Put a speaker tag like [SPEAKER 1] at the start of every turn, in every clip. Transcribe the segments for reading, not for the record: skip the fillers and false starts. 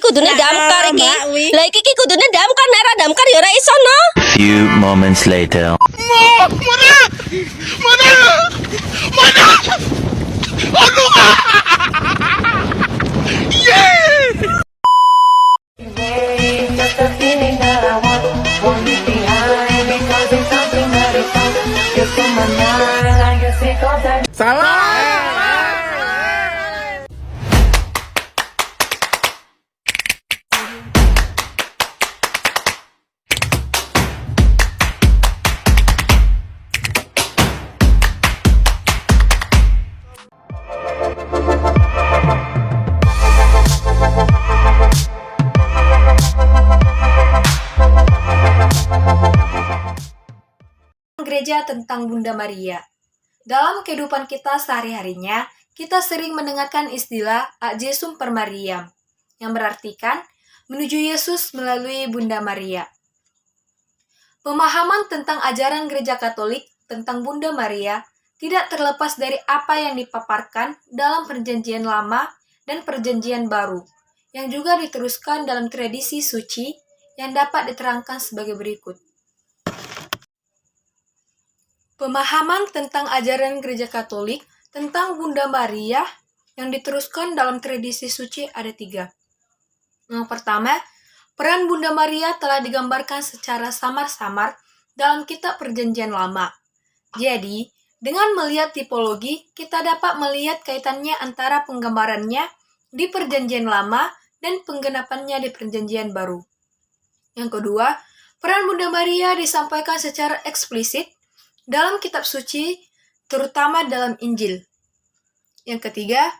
[SPEAKER 1] kudune damkar iki.
[SPEAKER 2] Mbak Wi.
[SPEAKER 1] Lah iki kudune damkar, nek ora damkar ya ora iso no.
[SPEAKER 3] Few moments later.
[SPEAKER 4] Just a feeling that I want it behind because it's something that is so just in my mind. I guess it goes that.
[SPEAKER 2] Salah.
[SPEAKER 5] Gereja tentang Bunda Maria. Dalam kehidupan kita sehari-harinya, kita sering mendengarkan istilah Ad Jesum per Mariam, yang berartikan menuju Yesus melalui Bunda Maria. Pemahaman tentang ajaran Gereja Katolik tentang Bunda Maria tidak terlepas dari apa yang dipaparkan dalam Perjanjian Lama dan Perjanjian Baru, yang juga diteruskan dalam tradisi suci yang dapat diterangkan sebagai berikut. Pemahaman tentang ajaran Gereja Katolik tentang Bunda Maria yang diteruskan dalam tradisi suci ada 3. Yang pertama, peran Bunda Maria telah digambarkan secara samar-samar dalam kitab Perjanjian Lama. Jadi, dengan melihat tipologi, kita dapat melihat kaitannya antara penggambarannya di Perjanjian Lama dan penggenapannya di Perjanjian Baru. Yang kedua, peran Bunda Maria disampaikan secara eksplisit dalam kitab suci, terutama dalam Injil. Yang ketiga,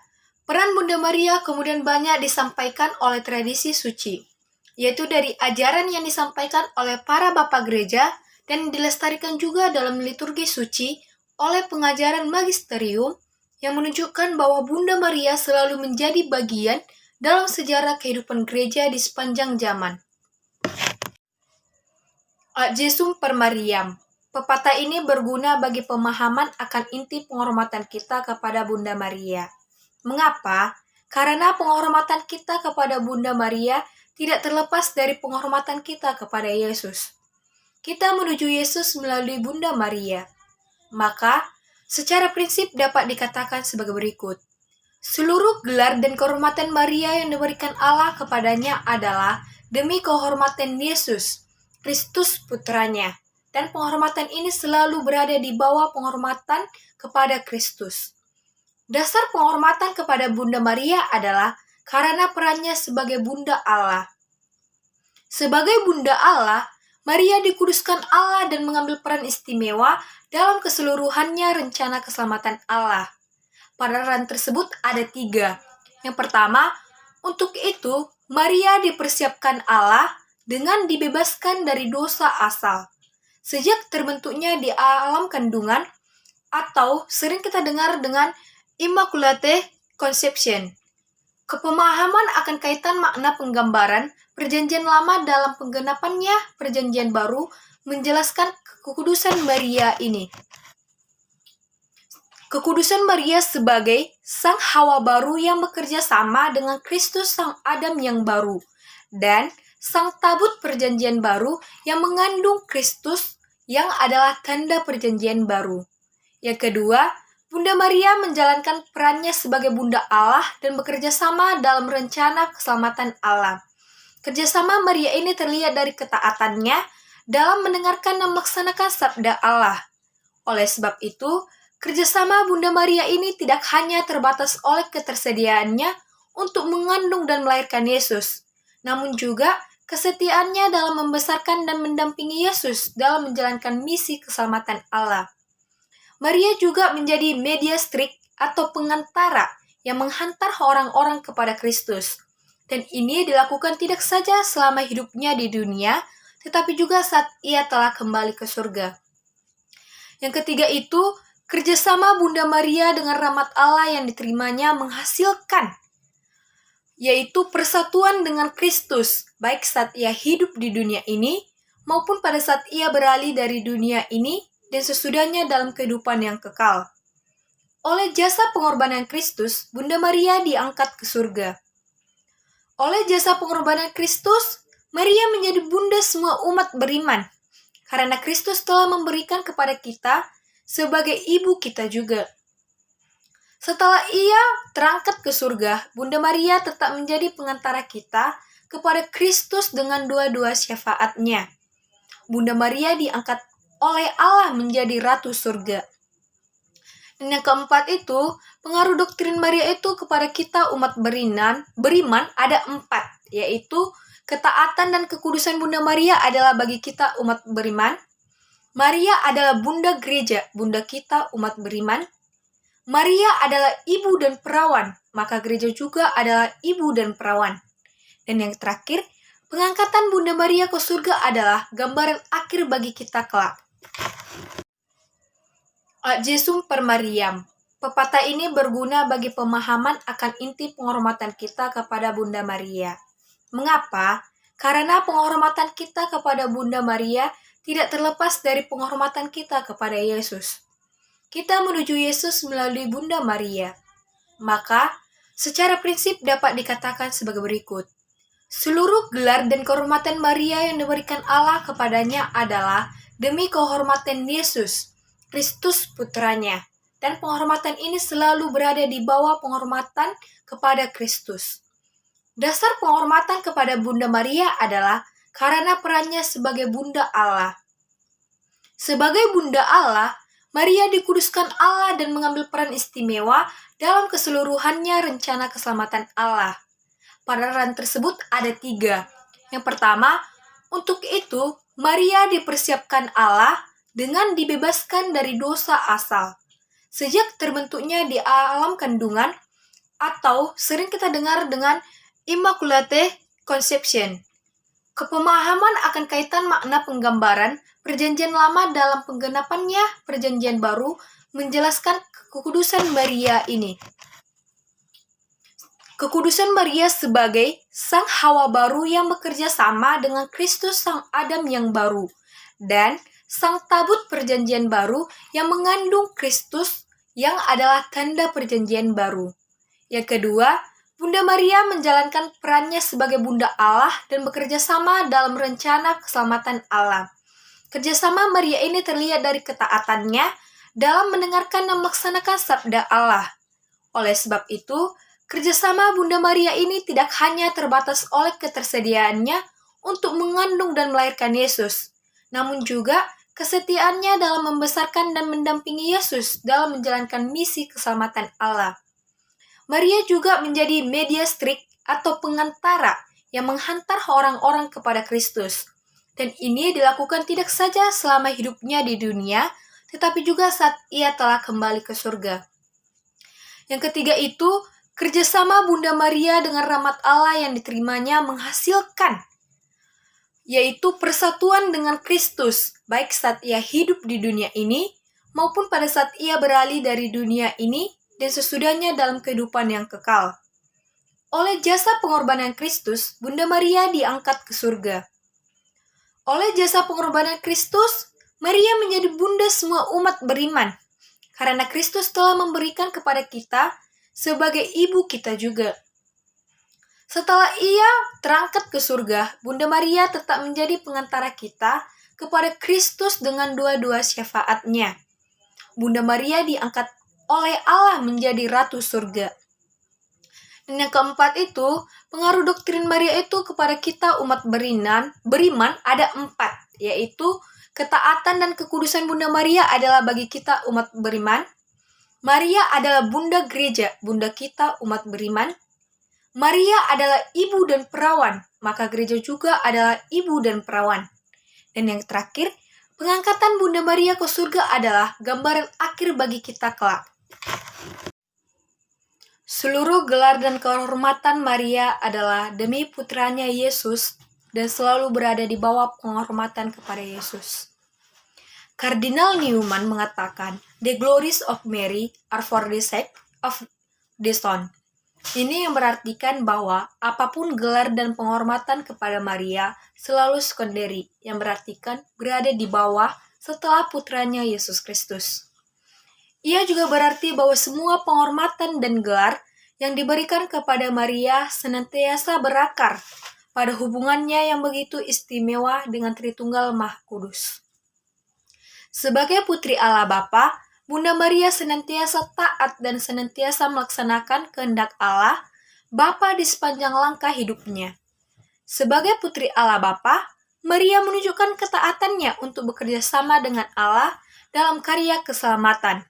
[SPEAKER 5] peran Bunda Maria kemudian banyak disampaikan oleh tradisi suci, yaitu dari ajaran yang disampaikan oleh para bapak gereja dan dilestarikan juga dalam liturgi suci oleh pengajaran magisterium yang menunjukkan bahwa Bunda Maria selalu menjadi bagian dalam sejarah kehidupan gereja di sepanjang zaman. Ad Jesum per Mariam. Pepatah ini berguna bagi pemahaman akan inti penghormatan kita kepada Bunda Maria. Mengapa? Karena penghormatan kita kepada Bunda Maria tidak terlepas dari penghormatan kita kepada Yesus. Kita menuju Yesus melalui Bunda Maria. Maka, secara prinsip dapat dikatakan sebagai berikut. Seluruh gelar dan kehormatan Maria yang diberikan Allah kepadanya adalah demi kehormatan Yesus, Kristus putranya. Dan penghormatan ini selalu berada di bawah penghormatan kepada Kristus. Dasar penghormatan kepada Bunda Maria adalah karena perannya sebagai Bunda Allah. Sebagai Bunda Allah, Maria dikuduskan Allah dan mengambil peran istimewa dalam keseluruhannya rencana keselamatan Allah. Peran tersebut ada 3. Yang pertama, untuk itu Maria dipersiapkan Allah dengan dibebaskan dari dosa asal. Sejak terbentuknya di alam kandungan, atau sering kita dengar dengan Immaculate Conception. Kepemahaman akan kaitan makna penggambaran Perjanjian Lama dalam penggenapannya Perjanjian Baru menjelaskan kekudusan Maria ini. Kekudusan Maria sebagai Sang Hawa baru yang bekerja sama dengan Kristus Sang Adam yang baru, dan Sang Tabut Perjanjian Baru yang mengandung Kristus yang adalah tanda Perjanjian Baru. Yang kedua, Bunda Maria menjalankan perannya sebagai Bunda Allah dan bekerja sama dalam rencana keselamatan Allah. Kerjasama Maria ini terlihat dari ketaatannya dalam mendengarkan dan melaksanakan sabda Allah. Oleh sebab itu, kerjasama Bunda Maria ini tidak hanya terbatas oleh ketersediaannya untuk mengandung dan melahirkan Yesus, namun juga kesetiaannya dalam membesarkan dan mendampingi Yesus dalam menjalankan misi keselamatan Allah. Maria juga menjadi mediatrix atau pengantara yang menghantar orang-orang kepada Kristus. Dan ini dilakukan tidak saja selama hidupnya di dunia, tetapi juga saat ia telah kembali ke surga. Yang ketiga itu, kerjasama Bunda Maria dengan rahmat Allah yang diterimanya menghasilkan, yaitu persatuan dengan Kristus, baik saat ia hidup di dunia ini, maupun pada saat ia beralih dari dunia ini dan sesudahnya dalam kehidupan yang kekal. Oleh jasa pengorbanan Kristus, Bunda Maria diangkat ke surga. Oleh jasa pengorbanan Kristus, Maria menjadi bunda semua umat beriman. Karena Kristus telah memberikan kepada kita sebagai ibu kita juga. Setelah ia terangkat ke surga, Bunda Maria tetap menjadi pengantara kita kepada Kristus dengan dua-dua syafaatnya. Bunda Maria diangkat oleh Allah menjadi Ratu Surga. Dan yang keempat itu, pengaruh doktrin Maria itu kepada kita umat beriman ada 4, yaitu ketaatan dan kekudusan Bunda Maria adalah bagi kita umat beriman. Maria adalah Bunda Gereja, Bunda kita umat beriman. Maria adalah ibu dan perawan, maka gereja juga adalah ibu dan perawan. Dan yang terakhir, pengangkatan Bunda Maria ke surga adalah gambaran akhir bagi kita kelak. Ad Jesum per Mariam. Pepatah ini berguna bagi pemahaman akan inti penghormatan kita kepada Bunda Maria. Mengapa? Karena penghormatan kita kepada Bunda Maria tidak terlepas dari penghormatan kita kepada Yesus. Kita menuju Yesus melalui Bunda Maria. Maka, secara prinsip dapat dikatakan sebagai berikut. Seluruh gelar dan kehormatan Maria yang diberikan Allah kepadanya adalah demi kehormatan Yesus, Kristus putranya. Dan penghormatan ini selalu berada di bawah penghormatan kepada Kristus. Dasar penghormatan kepada Bunda Maria adalah karena perannya sebagai Bunda Allah. Sebagai Bunda Allah, Maria dikuduskan Allah dan mengambil peran istimewa dalam keseluruhannya rencana keselamatan Allah. Peran tersebut ada 3. Yang pertama, untuk itu Maria dipersiapkan Allah dengan dibebaskan dari dosa asal. Sejak terbentuknya di alam kandungan, atau sering kita dengar dengan Immaculate Conception. Kepemahaman akan kaitan makna penggambaran Perjanjian Lama dalam penggenapannya Perjanjian Baru menjelaskan kekudusan Maria ini. Kekudusan Maria sebagai Sang Hawa baru yang bekerja sama dengan Kristus Sang Adam yang baru, dan Sang Tabut Perjanjian Baru yang mengandung Kristus yang adalah tanda Perjanjian Baru. Yang kedua, Bunda Maria menjalankan perannya sebagai Bunda Allah dan bekerja sama dalam rencana keselamatan Allah. Kerjasama Maria ini terlihat dari ketaatannya dalam mendengarkan dan melaksanakan sabda Allah. Oleh sebab itu, kerjasama Bunda Maria ini tidak hanya terbatas oleh ketersediaannya untuk mengandung dan melahirkan Yesus, namun juga kesetiaannya dalam membesarkan dan mendampingi Yesus dalam menjalankan misi keselamatan Allah. Maria juga menjadi mediatrix atau pengantara yang menghantar orang-orang kepada Kristus. Dan ini dilakukan tidak saja selama hidupnya di dunia, tetapi juga saat ia telah kembali ke surga. Yang ketiga itu, kerjasama Bunda Maria dengan rahmat Allah yang diterimanya menghasilkan, yaitu persatuan dengan Kristus, baik saat ia hidup di dunia ini, maupun pada saat ia beralih dari dunia ini dan sesudahnya dalam kehidupan yang kekal. Oleh jasa pengorbanan Kristus, Bunda Maria diangkat ke surga. Oleh jasa pengorbanan Kristus, Maria menjadi bunda semua umat beriman, karena Kristus telah memberikan kepada kita sebagai ibu kita juga. Setelah ia terangkat ke surga, Bunda Maria tetap menjadi pengantara kita kepada Kristus dengan dua-dua syafaatnya. Bunda Maria diangkat oleh Allah menjadi Ratu Surga. Dan yang keempat itu, pengaruh doktrin Maria itu kepada kita umat beriman ada 4, yaitu ketaatan dan kekudusan Bunda Maria adalah bagi kita umat beriman. Maria adalah Bunda Gereja, Bunda kita umat beriman. Maria adalah ibu dan perawan, maka gereja juga adalah ibu dan perawan. Dan yang terakhir, pengangkatan Bunda Maria ke surga adalah gambaran akhir bagi kita kelak. Seluruh gelar dan kehormatan Maria adalah demi putranya Yesus dan selalu berada di bawah penghormatan kepada Yesus. Kardinal Newman mengatakan, "The glories of Mary are for the sake of the Son." Ini yang berartikan bahwa apapun gelar dan penghormatan kepada Maria selalu sekunderi, yang berartikan berada di bawah setelah putranya Yesus Kristus. Ia juga berarti bahwa semua penghormatan dan gelar yang diberikan kepada Maria senantiasa berakar pada hubungannya yang begitu istimewa dengan Tritunggal Maha Kudus. Sebagai putri Allah Bapa, Bunda Maria senantiasa taat dan senantiasa melaksanakan kehendak Allah Bapa di sepanjang langkah hidupnya. Sebagai putri Allah Bapa, Maria menunjukkan ketaatannya untuk bekerja sama dengan Allah dalam karya keselamatan.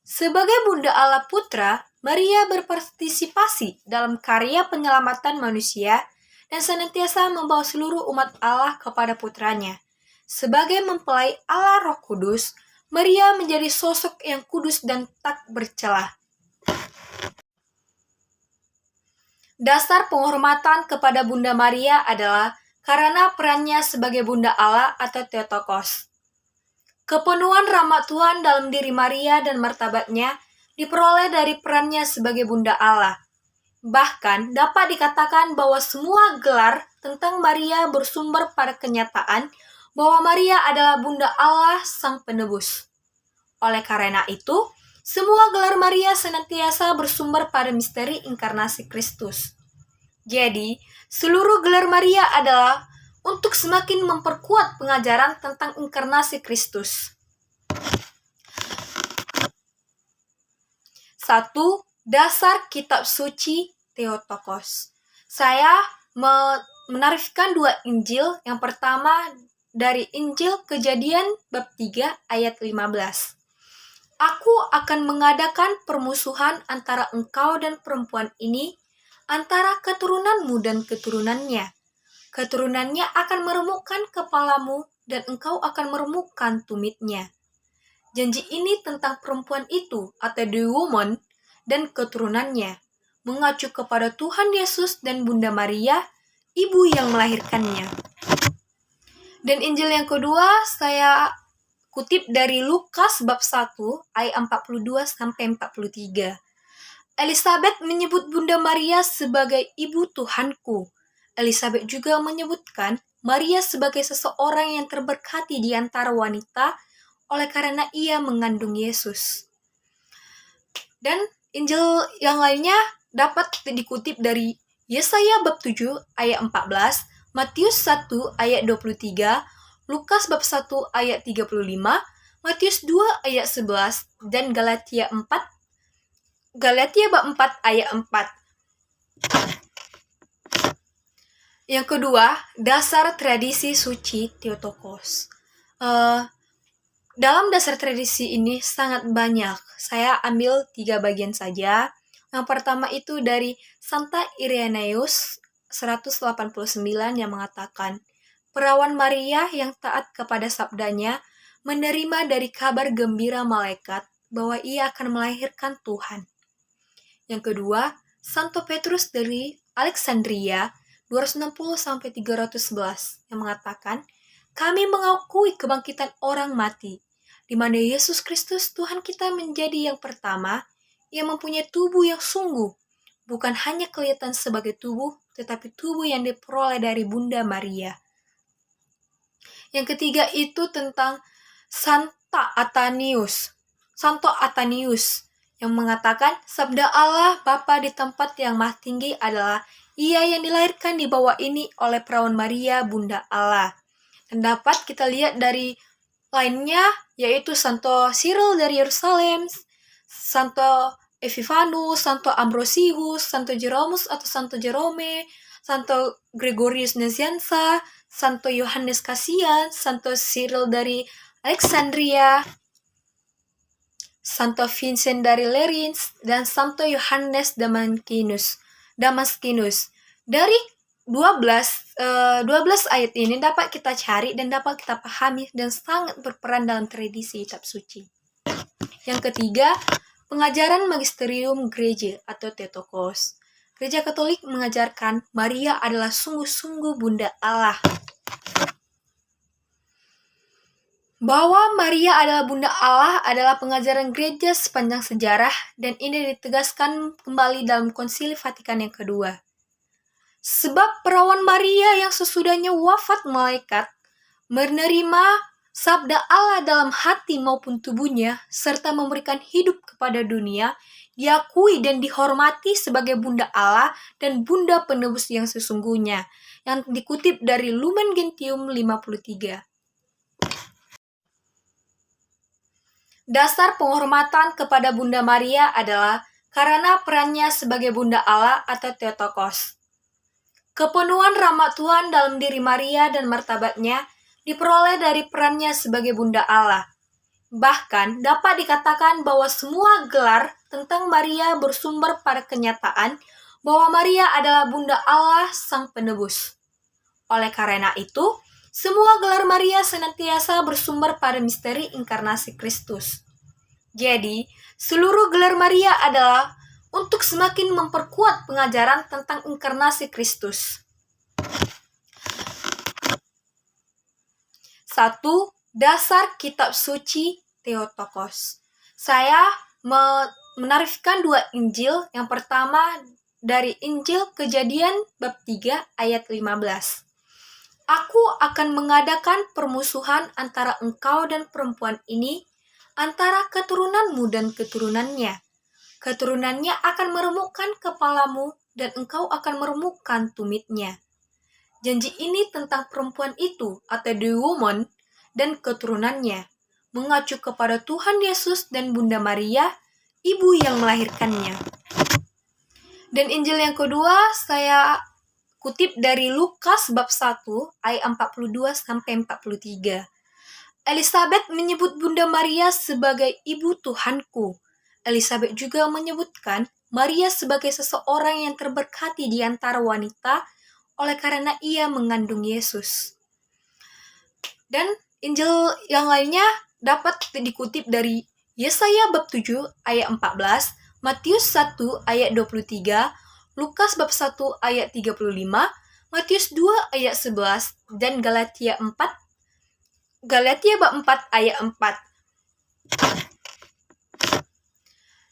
[SPEAKER 5] Sebagai Bunda Allah Putra, Maria berpartisipasi dalam karya penyelamatan manusia dan senantiasa membawa seluruh umat Allah kepada putranya. Sebagai mempelai Allah Roh Kudus, Maria menjadi sosok yang kudus dan tak bercelah. Dasar penghormatan kepada Bunda Maria adalah karena perannya sebagai Bunda Allah atau Theotokos. Kepenuhan rahmat Tuhan dalam diri Maria dan martabatnya diperoleh dari perannya sebagai Bunda Allah. Bahkan dapat dikatakan bahwa semua gelar tentang Maria bersumber pada kenyataan bahwa Maria adalah Bunda Allah Sang Penebus. Oleh karena itu, semua gelar Maria senantiasa bersumber pada misteri inkarnasi Kristus. Jadi, seluruh gelar Maria adalah untuk semakin memperkuat pengajaran tentang inkarnasi Kristus. 1. Dasar Kitab Suci Theotokos. Saya menarifkan 2 Injil. Yang pertama dari Injil Kejadian bab 3 ayat 15. Aku akan mengadakan permusuhan antara engkau dan perempuan ini, antara keturunanmu dan keturunannya. Keturunannya akan meremukkan kepalamu dan engkau akan meremukkan tumitnya. Janji ini tentang perempuan itu atau the woman dan keturunannya, mengacu kepada Tuhan Yesus dan Bunda Maria, ibu yang melahirkannya. Dan Injil yang kedua saya kutip dari Lukas bab 1 ayat 42 sampai 43. Elizabeth menyebut Bunda Maria sebagai ibu Tuhanku. Elizabeth juga menyebutkan Maria sebagai seseorang yang terberkati di antara wanita oleh karena ia mengandung Yesus. Dan Injil yang lainnya dapat dikutip dari Yesaya bab 7 ayat 14, Matius 1 ayat 23, Lukas bab 1 ayat 35, Matius 2 ayat 11, dan Galatia bab 4 ayat 4. Yang kedua, dasar tradisi suci Theotokos. Dalam dasar tradisi ini sangat banyak. Saya ambil 3 bagian saja. Yang pertama itu dari Santa Irenaeus 189 yang mengatakan, perawan Maria yang taat kepada sabdanya menerima dari kabar gembira malaikat bahwa ia akan melahirkan Tuhan. Yang kedua, Santo Petrus dari Alexandria 260-311 yang mengatakan, kami mengakui kebangkitan orang mati, di mana Yesus Kristus Tuhan kita menjadi yang pertama, yang mempunyai tubuh yang sungguh, bukan hanya kelihatan sebagai tubuh, tetapi tubuh yang diperoleh dari Bunda Maria. Yang ketiga itu tentang Santo Atanius, yang mengatakan, sabda Allah Bapa di tempat yang maha tinggi adalah ia yang dilahirkan di bawah ini oleh perawan Maria, Bunda Allah. Dan dapat kita lihat dari lainnya, yaitu Santo Cyril dari Yerusalem, Santo Epifanus, Santo Ambrosius, Santo Jeromus atau Santo Jerome, Santo Gregorius Nazianza, Santo Yohanes Kasian, Santo Cyril dari Alexandria, Santo Vincent dari Lerins, dan Santo Yohanes Damaskinus. Dari 12 ayat ini dapat kita cari dan dapat kita pahami dan sangat berperan dalam tradisi kitab suci. Yang ketiga, pengajaran magisterium gereja atau Theotokos. Gereja Katolik mengajarkan Maria adalah sungguh-sungguh Bunda Allah. Bahwa Maria adalah Bunda Allah adalah pengajaran gereja sepanjang sejarah dan ini ditegaskan kembali dalam Konsili Vatikan yang kedua. Sebab perawan Maria yang sesudahnya wafat malaikat menerima sabda Allah dalam hati maupun tubuhnya serta memberikan hidup kepada dunia, diakui dan dihormati sebagai Bunda Allah dan Bunda penebus yang sesungguhnya, yang dikutip dari Lumen Gentium 53. Dasar penghormatan kepada Bunda Maria adalah karena perannya sebagai Bunda Allah atau Theotokos. Kepenuhan rahmat Tuhan dalam diri Maria dan martabatnya diperoleh dari perannya sebagai Bunda Allah. Bahkan dapat dikatakan bahwa semua gelar tentang Maria bersumber pada kenyataan bahwa Maria adalah Bunda Allah Sang Penebus. Oleh karena itu, semua gelar Maria senantiasa bersumber pada misteri inkarnasi Kristus. Jadi, seluruh gelar Maria adalah untuk semakin memperkuat pengajaran tentang inkarnasi Kristus. 1. Dasar Kitab Suci Theotokos. Saya menarifkan 2 Injil. Yang pertama dari Injil Kejadian bab 3 ayat 15. Aku akan mengadakan permusuhan antara engkau dan perempuan ini, antara keturunanmu dan keturunannya. Keturunannya akan meremukkan kepalamu, dan engkau akan meremukkan tumitnya. Janji ini tentang perempuan itu, atau the woman, dan keturunannya, mengacu kepada Tuhan Yesus dan Bunda Maria, ibu yang melahirkannya. Dan Injil yang kedua, saya kutip dari Lukas bab 1 ayat 42-43. Elizabeth menyebut Bunda Maria sebagai ibu Tuhanku. Elizabeth juga menyebutkan Maria sebagai seseorang yang terberkati di antara wanita oleh karena ia mengandung Yesus. Dan Injil yang lainnya dapat dikutip dari Yesaya bab 7 ayat 14, Matius 1 ayat 23, Lukas bab 1 ayat 35, Matius 2 ayat 11, dan Galatia bab 4 ayat 4.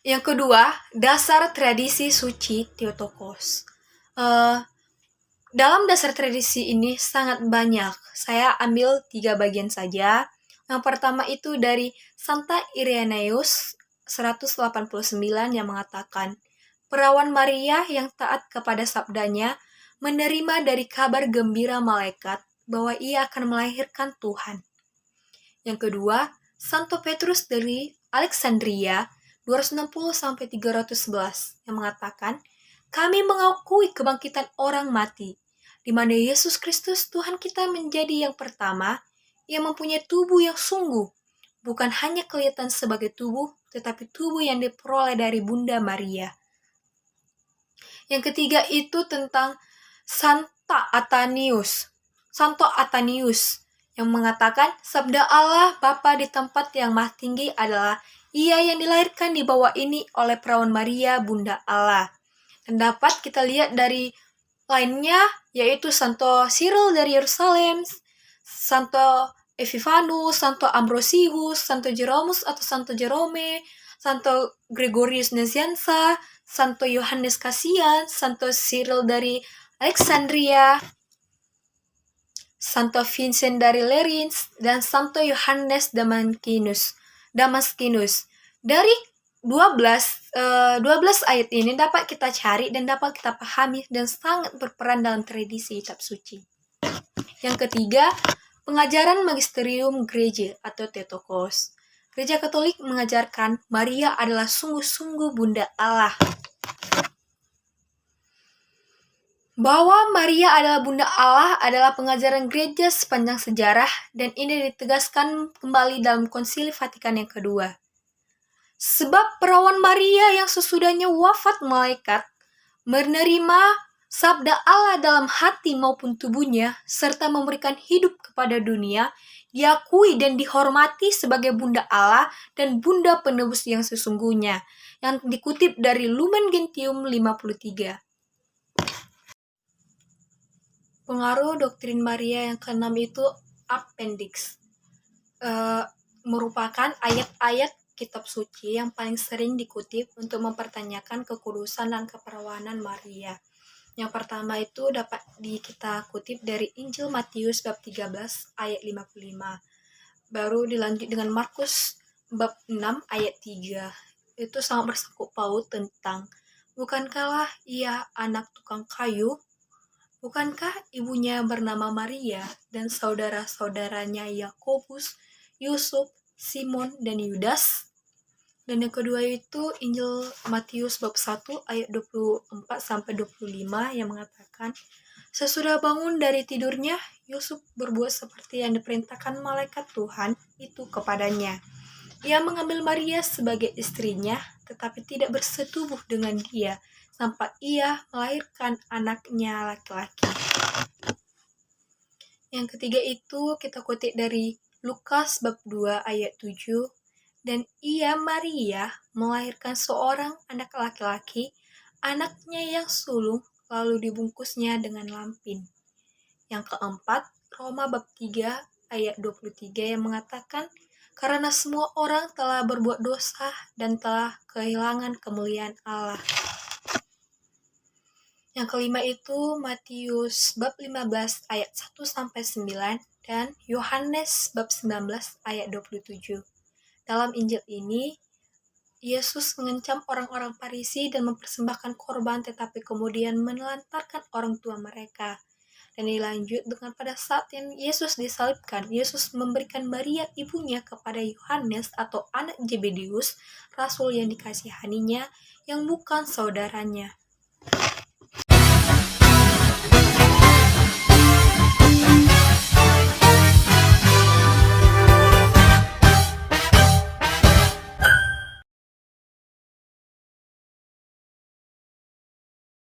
[SPEAKER 5] Yang kedua, dasar tradisi suci Theotokos. Dalam dasar tradisi ini sangat banyak. Saya ambil 3 bagian saja. Yang pertama itu dari Santa Irenaeus 189 yang mengatakan, perawan Maria yang taat kepada sabdanya menerima dari kabar gembira malaikat bahwa ia akan melahirkan Tuhan. Yang kedua, Santo Petrus dari Alexandria 260-311 yang mengatakan, kami mengakui kebangkitan orang mati, di mana Yesus Kristus Tuhan kita menjadi yang pertama yang mempunyai tubuh yang sungguh, bukan hanya kelihatan sebagai tubuh, tetapi tubuh yang diperoleh dari Bunda Maria. Yang ketiga itu tentang Santo Atanius yang mengatakan sabda Allah Bapa di tempat yang maha tinggi adalah ia yang dilahirkan di bawah ini oleh perawan Maria Bunda Allah. Dan dapat kita lihat dari lainnya yaitu Santo Cyril dari Yerusalem, Santo Epifanus, Santo Ambrosius, Santo Jeromus atau Santo Jerome, Santo Gregorius Nazianza, Santo Yohanes Kasian, Santo Cyril dari Alexandria, Santo Vincent dari Lerins, dan Santo Yohanes Damaskinus. Dari 12 ayat ini dapat kita cari dan dapat kita pahami dan sangat berperan dalam tradisi kitab suci. Yang ketiga, pengajaran magisterium gereja atau Theotokos. Gereja Katolik mengajarkan Maria adalah sungguh-sungguh Bunda Allah. Bahwa Maria adalah Bunda Allah adalah pengajaran gereja sepanjang sejarah dan ini ditegaskan kembali dalam Konsili Vatikan yang kedua. Sebab perawan Maria yang sesudahnya wafat malaikat menerima sabda Allah dalam hati maupun tubuhnya serta memberikan hidup kepada dunia, diakui dan dihormati sebagai Bunda Allah dan Bunda penebus yang sesungguhnya, yang dikutip dari Lumen Gentium 53. Pengaruh doktrin Maria yang keenam itu appendix, merupakan ayat-ayat kitab suci yang paling sering dikutip untuk mempertanyakan kekudusan dan keperawanan Maria. Yang pertama itu dapat kita kutip dari Injil Matius bab 13 ayat 55. Baru dilanjut dengan Markus bab 6 ayat 3. itu sangat bersangkut paut tentang, bukankah ia anak tukang kayu? Bukankah ibunya bernama Maria dan saudara-saudaranya Yakobus, Yusuf, Simon, dan Yudas? Dan yang kedua itu Injil Matius bab 1 ayat 24-25 yang mengatakan, sesudah bangun dari tidurnya, Yusuf berbuat seperti yang diperintahkan malaikat Tuhan itu kepadanya. Ia mengambil Maria sebagai istrinya, tetapi tidak bersetubuh dengan dia, sampai ia melahirkan anaknya laki-laki. Yang ketiga itu kita kutip dari Lukas bab 2 ayat 7, dan ia Maria melahirkan seorang anak laki-laki, anaknya yang sulung, lalu dibungkusnya dengan lampin. Yang keempat, Roma bab 3 ayat 23 yang mengatakan, karena semua orang telah berbuat dosa dan telah kehilangan kemuliaan Allah. Yang kelima itu Matius bab 15 ayat 1-9 dan Yohanes bab 19 ayat 27. Dalam Injil ini, Yesus mengancam orang-orang Farisi dan mempersembahkan korban tetapi kemudian menelantarkan orang tua mereka. Dan dilanjut dengan pada saat yang Yesus disalibkan, Yesus memberikan Maria ibunya kepada Yohanes atau anak Zebedius, rasul yang dikasihaninya, yang bukan saudaranya.